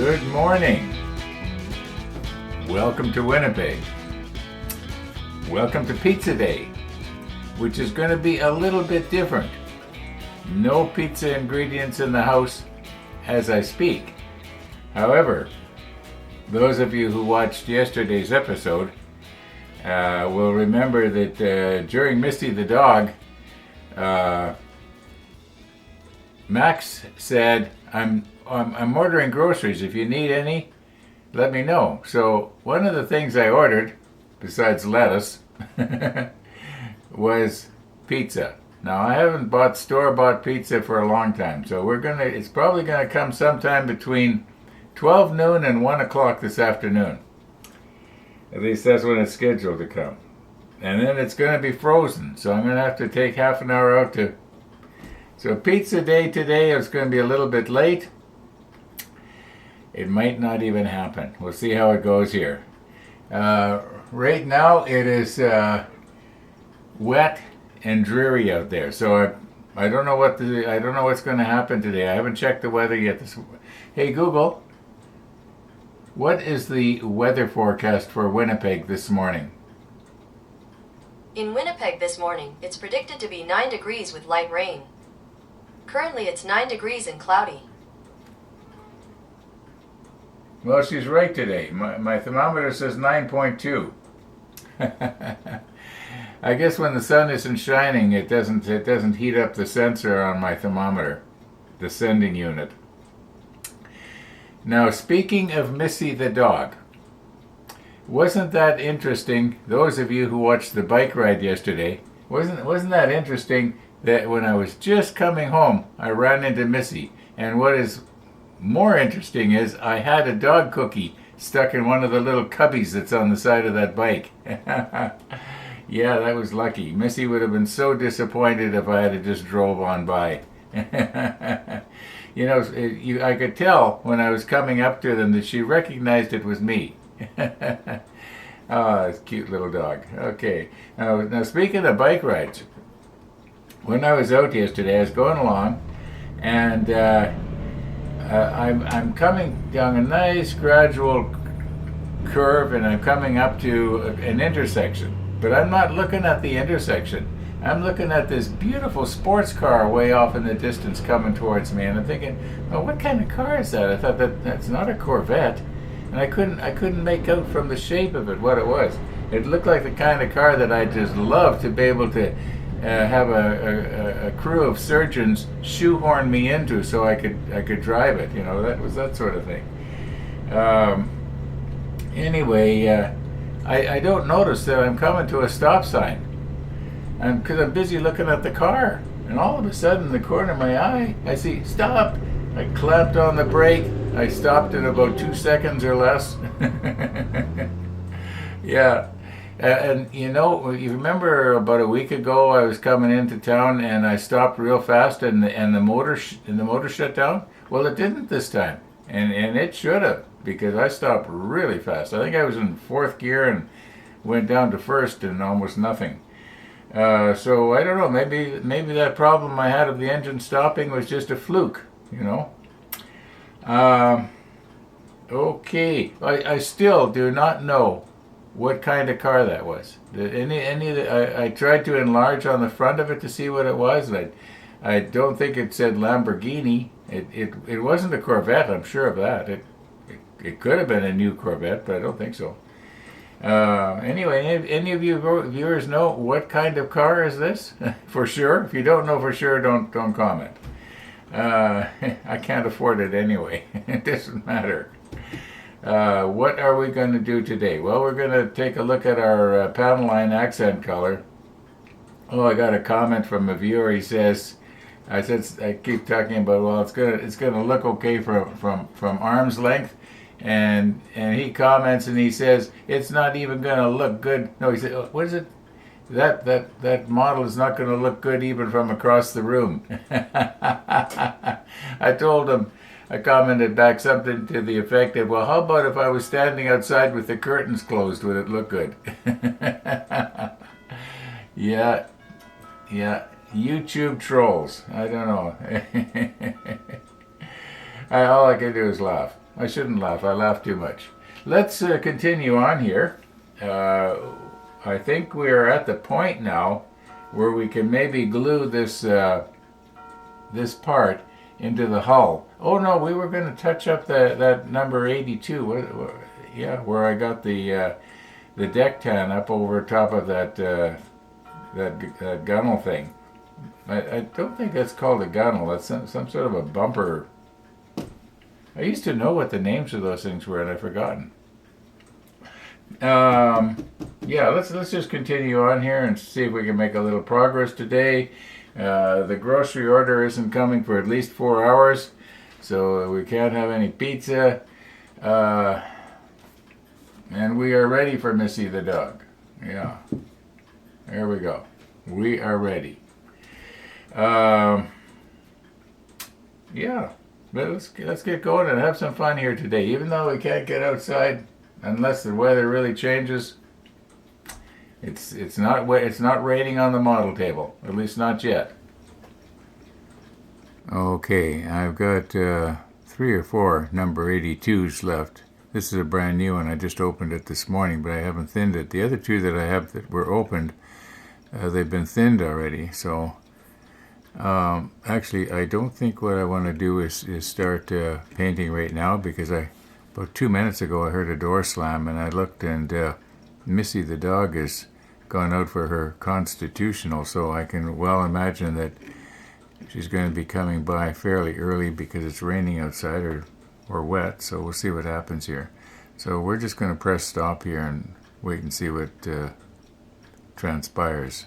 Good morning. Welcome to Winnipeg. Welcome to Pizza Day, which is going to be a little bit different. No pizza ingredients in the house as I speak. However, those of you who watched yesterday's episode will remember that during Misty the dog, Max said, I'm ordering groceries. If you need any, let me know. So one of the things I ordered, besides lettuce, was pizza. Now I haven't bought store-bought pizza for a long time, so it's probably gonna come sometime between 12 noon and 1 o'clock this afternoon. At least that's when it's scheduled to come. And then it's gonna be frozen, so I'm gonna have to take half an hour out to... So pizza day today is gonna be a little bit late. It might not even happen. We'll see how it goes here. Right now it is wet and dreary out there, so I don't know what's going to happen today. I haven't checked the weather yet. Hey Google, what is the weather forecast for Winnipeg this morning? In Winnipeg this morning, it's predicted to be 9 degrees with light rain. Currently it's 9 degrees and cloudy. Well, she's right today. My thermometer says 9.2. I guess when the sun isn't shining, it doesn't heat up the sensor on my thermometer, the sending unit. Now, speaking of Missy the dog, wasn't that interesting? Those of you who watched the bike ride yesterday, wasn't that interesting that when I was just coming home, I ran into Missy, and what is more interesting is I had a dog cookie stuck in one of the little cubbies that's on the side of that bike. Yeah, that was lucky. Missy would have been so disappointed if I had just drove on by. You know, I could tell when I was coming up to them that she recognized it was me. Oh, it's a cute little dog. Okay, now speaking of bike rides, when I was out yesterday, I was going along, and I'm coming down a nice gradual curve, and I'm coming up to an intersection. But I'm not looking at the intersection. I'm looking at this beautiful sports car way off in the distance coming towards me, and I'm thinking, oh, what kind of car is that? I thought that's not a Corvette, and I couldn't make out from the shape of it what it was. It looked like the kind of car that I just love to be able to have a crew of surgeons shoehorn me into so I could drive it. You know, that was that sort of thing. Anyway, I don't notice that I'm coming to a stop sign, and because I'm busy looking at the car, and all of a sudden, in the corner of my eye, I see stop. I clamped on the brake. I stopped in about 2 seconds or less. Yeah. And you know, you remember about a week ago I was coming into town and I stopped real fast and the motor shut down? Well, it didn't this time, and it should have, because I stopped really fast. I think I was in fourth gear and went down to first and almost nothing. So I don't know, maybe that problem I had of the engine stopping was just a fluke, you know. Okay, I still do not know what kind of car that was. I tried to enlarge on the front of it to see what it was. I don't think it said Lamborghini. It wasn't a Corvette, I'm sure of that. It could have been a new Corvette, but I don't think so. Anyway, any of you viewers know what kind of car is this? For sure. If you don't know for sure, don't comment. I can't afford it anyway. It doesn't matter. What are we going to do today? Well, we're going to take a look at our panel line accent color. Oh, I got a comment from a viewer. He says, I keep talking about, well, it's gonna look okay from arm's length, and he comments and he says it's not even gonna look good. No, he said, oh, what is it? That model is not going to look good even from across the room. I told him. I commented back something to the effect of, well, how about if I was standing outside with the curtains closed, would it look good? Yeah, YouTube trolls. I don't know. All I can do is laugh. I shouldn't laugh. I laugh too much. Let's continue on here. I think we are at the point now where we can maybe glue this this part into the hull. Oh no, we were going to touch up that number 82. Yeah, where I got the deck tan up over top of that gunnel thing. I don't think that's called a gunnel. That's some sort of a bumper. I used to know what the names of those things were, and I've forgotten. Yeah, let's just continue on here and see if we can make a little progress today. The grocery order isn't coming for at least 4 hours, so we can't have any pizza. And we are ready for Missy the dog. Yeah, there we go. We are ready. Yeah, let's get going and have some fun here today. Even though we can't get outside unless the weather really changes, it's not raining on the model table, at least not yet. Okay, I've got 3 or 4 number 82s left. This is a brand new one. I just opened it this morning, but I haven't thinned it. The other 2 that I have that were opened, they've been thinned already. So actually, I don't think what I want to do is start painting right now, because about 2 minutes ago I heard a door slam and I looked, and Missy the dog has gone out for her constitutional, so I can well imagine that she's going to be coming by fairly early because it's raining outside or wet, so we'll see what happens here. So we're just going to press stop here and wait and see what transpires.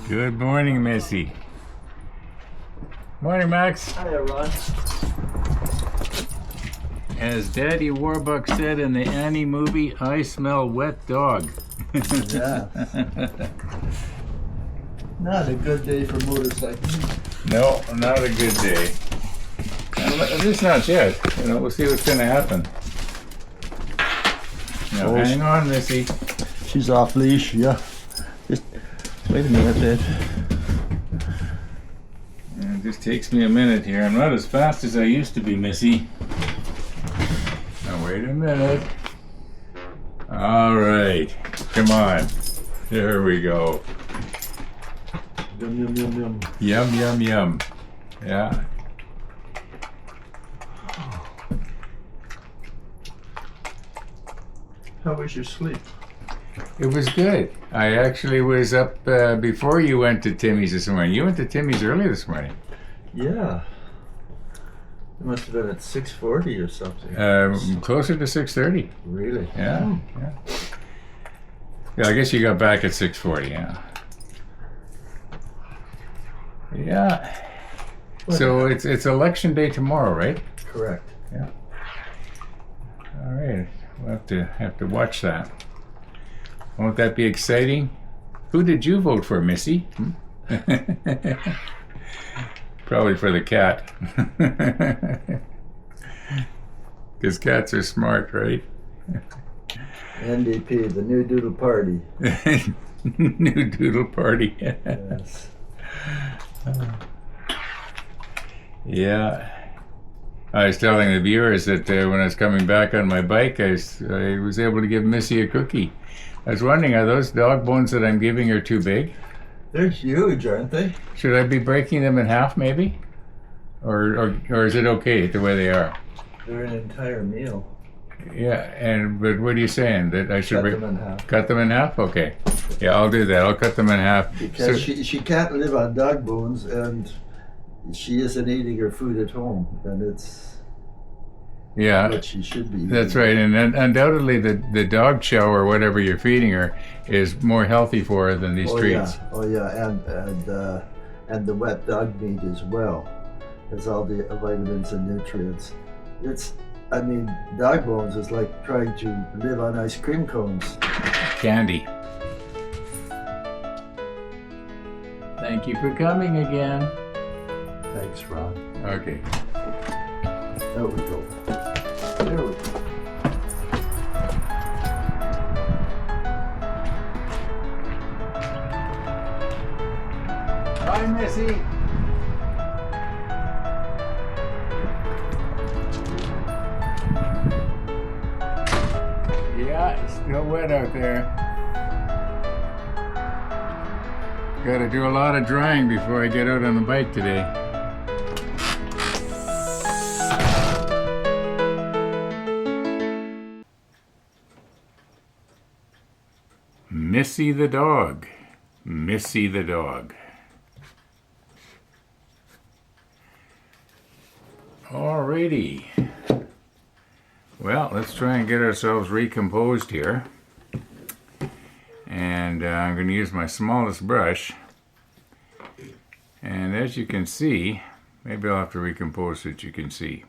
Good morning, Missy. Morning, Max. Hi, Ron. As Daddy Warbuck said in the Annie movie, I smell wet dog. Yeah. Not a good day for motorcycling. No, not a good day. At least not yet. We'll see what's going to happen. Now, hang on, Missy. She's off leash, yeah. Just wait a minute, Dad. It just takes me a minute here. I'm not as fast as I used to be, Missy. Now, wait a minute. All right. Come on. There we go. Yum, yum, yum, yum. Yum, yum, yum. Yeah. How was your sleep? It was good. I actually was up before you went to Timmy's this morning. You went to Timmy's early this morning. Yeah. It must have been at 6:40 or something. Closer to 6:30. Really? Yeah, yeah. Yeah, I guess you got back at 6:40, yeah. Yeah. So it's election day tomorrow, right? Correct. Yeah. All right. We'll have to watch that. Won't that be exciting? Who did you vote for, Missy? Probably for the cat. Because cats are smart, right? NDP, the New Doodle Party. New Doodle Party. Yes. Yeah. I was telling the viewers that when I was coming back on my bike, I was able to give Missy a cookie. I was wondering, are those dog bones that I'm giving her too big? They're huge, aren't they? Should I be breaking them in half, maybe? Or is it okay the way they are? They're an entire meal. Yeah, but what are you saying? That I should Cut them in half. Cut them in half? Okay. Yeah, I'll do that. I'll cut them in half. Because she can't live on dog bones, and she isn't eating her food at home, and it's what she should be eating. That's right, and undoubtedly the dog chow or whatever you're feeding her is more healthy for her than these treats. Yeah. Oh yeah, and and the wet dog meat as well. Has all the vitamins and nutrients. I mean, dog bones is like trying to live on ice cream cones. Candy. Thank you for coming again. Thanks, Ron. Okay. There we go. There we go. Bye, Missy. Yeah, it's still wet out there. Got to do a lot of drying before I get out on the bike today. Missy the dog. Missy the dog. Alrighty. Well, let's try and get ourselves recomposed here. And I'm going to use my smallest brush. And as you can see, maybe I'll have to recompose so that you can see.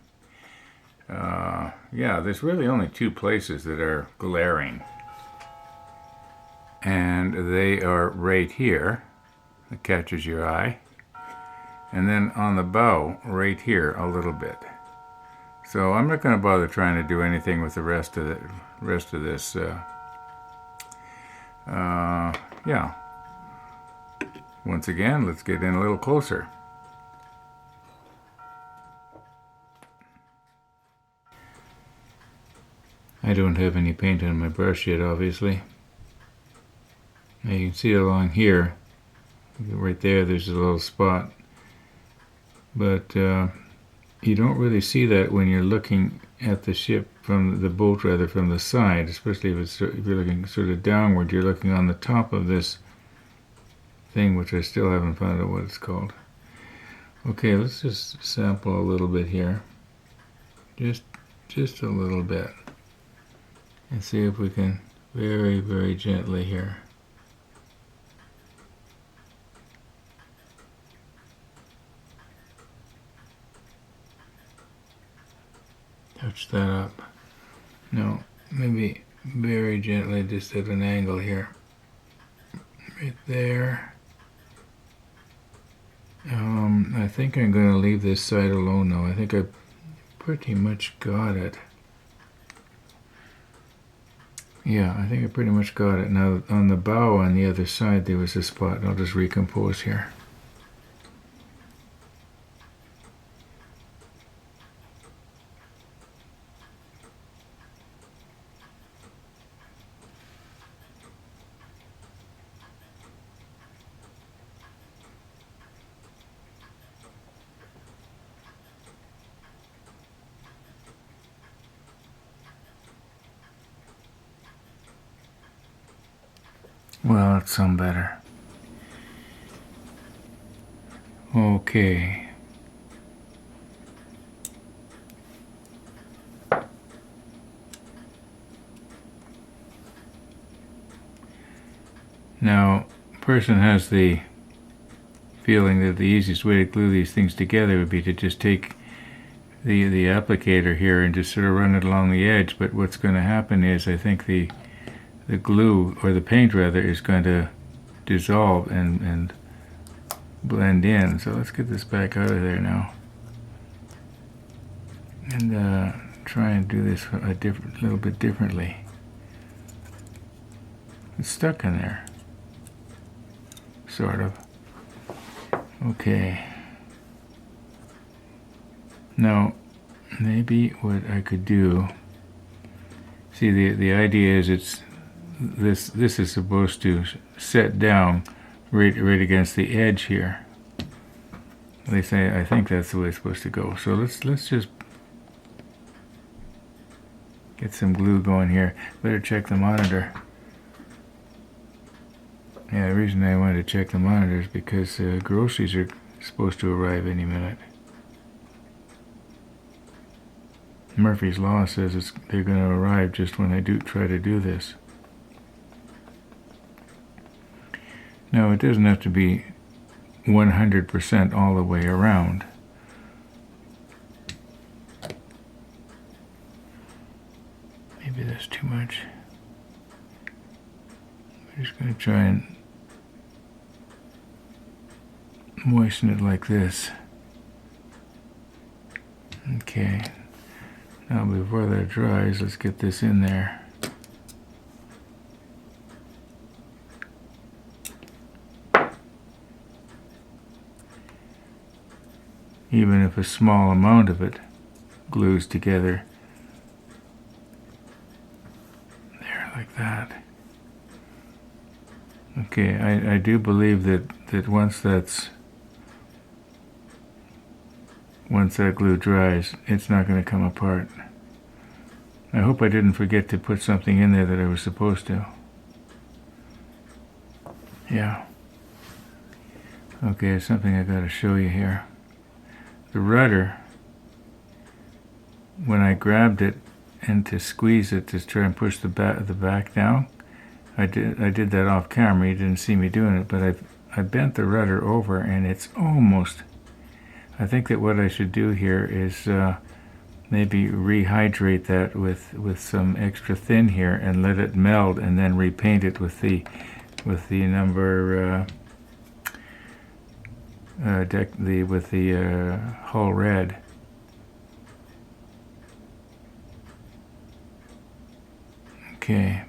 Yeah, there's really only two places that are glaring. And they are right here. It catches your eye. And then on the bow, right here, a little bit. So I'm not going to bother trying to do anything with the rest of this. Yeah. Once again, let's get in a little closer. I don't have any paint on my brush yet, obviously. Now you can see along here, right there, there's a little spot. But you don't really see that when you're looking at the ship from the boat, rather, from the side, especially if you're looking sort of downward. You're looking on the top of this thing, which I still haven't found out what it's called. Okay, let's just sample a little bit here, just a little bit, and see if we can very, very gently here. Touch that up. No, maybe very gently, just at an angle here. Right there. I think I'm going to leave this side alone now. I think I pretty much got it. Yeah, I think I pretty much got it. Now on the bow on the other side there was a spot. I'll just recompose here. Well, that's some better. Okay. Now, a person has the feeling that the easiest way to glue these things together would be to just take the applicator here and just sort of run it along the edge, but what's going to happen is I think the glue, or the paint rather, is going to dissolve and blend in. So let's get this back out of there now. And try and do this a little bit differently. It's stuck in there. Sort of. Okay. Now, maybe what I could do, see, the idea is this is supposed to set down right against the edge here. At least I think that's the way it's supposed to go. So let's just get some glue going here. Better check the monitor. Yeah, the reason I wanted to check the monitor is because groceries are supposed to arrive any minute. Murphy's Law says they're going to arrive just when I try to do this. Now, it doesn't have to be 100% all the way around. Maybe that's too much. I'm just going to try and moisten it like this. Okay. Now before that dries, let's get this in there. Even if a small amount of it glues together. There, like that. Okay, I do believe that once that glue dries, it's not going to come apart. I hope I didn't forget to put something in there that I was supposed to. Yeah. Okay, something I got to show you here. The rudder, when I grabbed it and to squeeze it to try and push the back down, I did that off camera. You didn't see me doing it, but I bent the rudder over, and it's almost. I think that what I should do here is maybe rehydrate that with some extra thin here and let it meld, and then repaint it with the number with the hull red. Okay.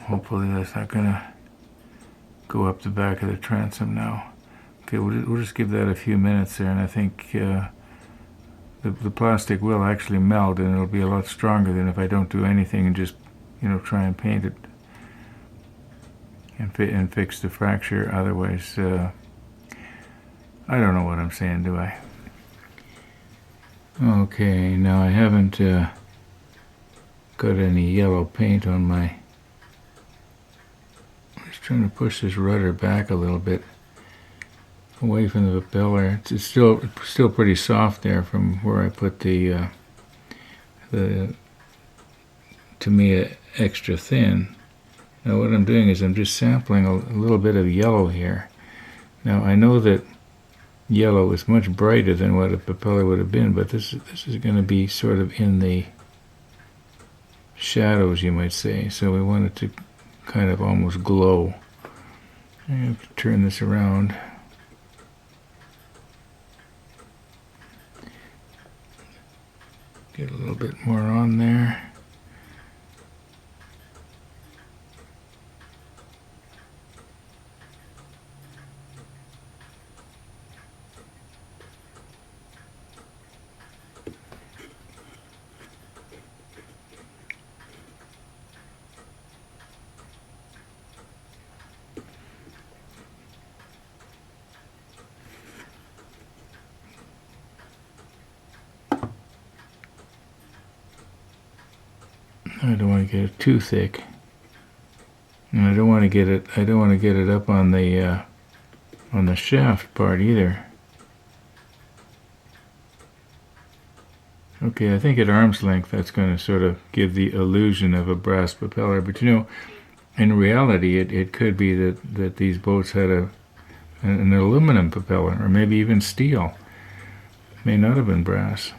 Hopefully that's not gonna go up the back of the transom now. Okay, we'll just give that a few minutes there, and I think the plastic will actually meld, and it'll be a lot stronger than if I don't do anything and just, try and paint it and fix the fracture. Otherwise, I don't know what I'm saying, do I? Okay, now I haven't got any yellow paint on my. I'm just trying to push this rudder back a little bit away from the propeller. It's still pretty soft there from where I put the to me extra thin. Now what I'm doing is I'm just sampling a little bit of yellow here. Now I know that yellow is much brighter than what a propeller would have been, but this is going to be sort of in the shadows, you might say. So we want it to kind of almost glow. I have to turn this around. Get a little bit more on there. I don't want to get it too thick, and I don't want to get it up on the shaft part either. Okay, I think at arm's length that's going to sort of give the illusion of a brass propeller, but in reality it could be that these boats had an aluminum propeller, or maybe even steel. May not have been brass.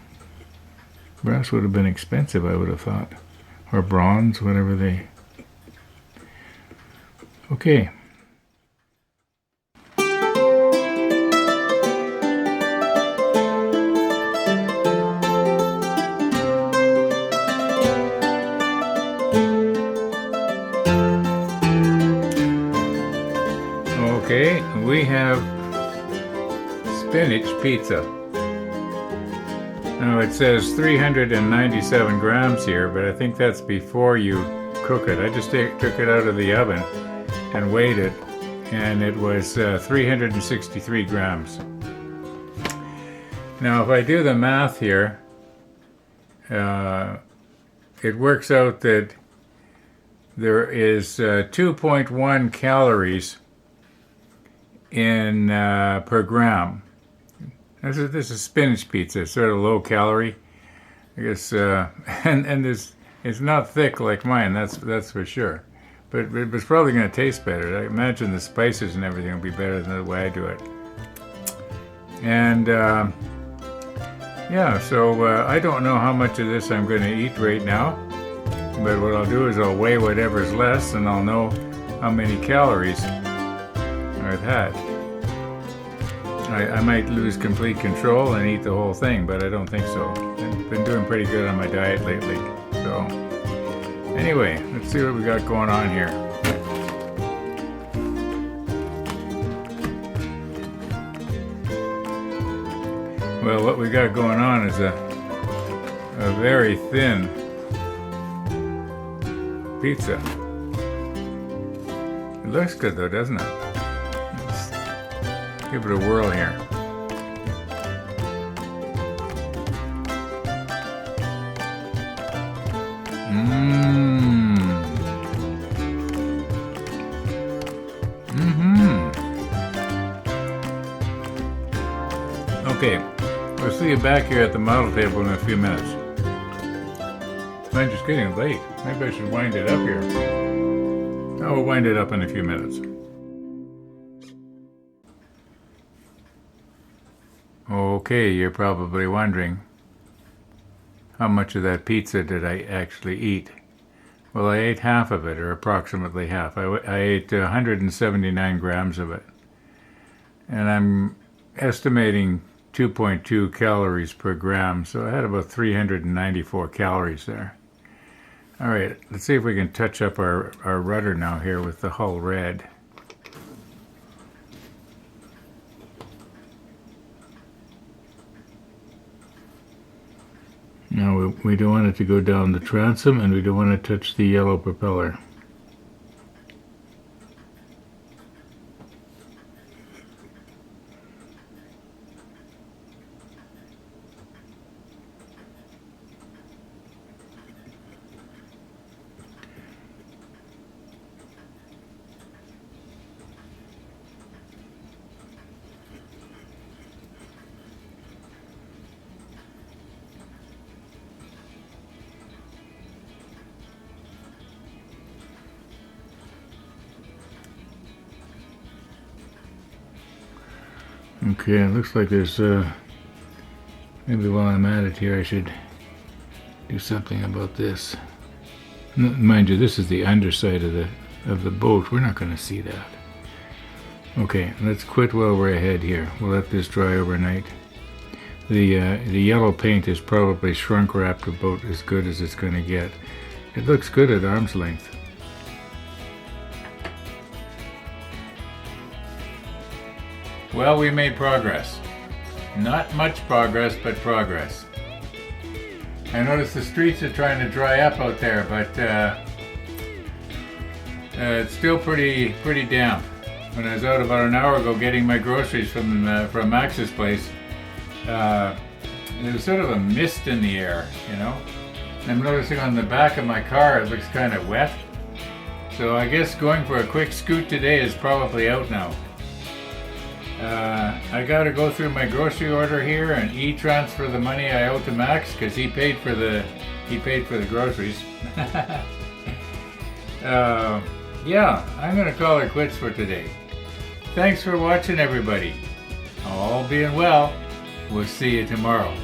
Brass would have been expensive, I would have thought. Or bronze, whatever they. Okay. Okay, we have spinach pizza. Now it says 397 grams here, but I think that's before you cook it. I just took it out of the oven and weighed it, and it was 363 grams. Now if I do the math here, it works out that there is 2.1 calories in per gram. This is spinach pizza. It's sort of low calorie, I guess, and it's not thick like mine. That's for sure. but it was probably going to taste better. I imagine the spices and everything will be better than the way I do it. And yeah, so I don't know how much of this I'm going to eat right now, but what I'll do is I'll weigh whatever's less and I'll know how many calories I've had. I might lose complete control and eat the whole thing, but I don't think so. I've been doing pretty good on my diet lately. So anyway, let's see what we got going on here. Well, what we got going on is a very thin pizza. It looks good though, doesn't it? Let's give it a whirl here. Okay, we'll see you back here at the model table in a few minutes. Mine's just getting late. Maybe I should wind it up here. Oh, we'll wind it up in a few minutes. Okay, you're probably wondering, how much of that pizza did I actually eat? Well, I ate half of it, or approximately half. I ate 179 grams of it. And I'm estimating 2.2 calories per gram, so I had about 394 calories there. All right, let's see if we can touch up our rudder now here with the hull red. Now we don't want it to go down the transom, and we don't want to touch the yellow propeller. Okay, it looks like there's, maybe while I'm at it here I should do something about this. Mind you, this is the underside of the boat. We're not going to see that. Okay, let's quit while we're ahead here. We'll let this dry overnight. The yellow paint is probably shrunk wrapped about as good as it's going to get. It looks good at arm's length. Well, we made progress. Not much progress, but progress. I noticed the streets are trying to dry up out there, but it's still pretty damp. When I was out about an hour ago getting my groceries from Max's place, there was sort of a mist in the air, you know. I'm noticing on the back of my car it looks kind of wet. So I guess going for a quick scoot today is probably out now. I gotta go through my grocery order here and e-transfer the money I owe to Max because he paid for the groceries. Yeah, I'm gonna call it quits for today. Thanks for watching, everybody. All being well, we'll see you tomorrow.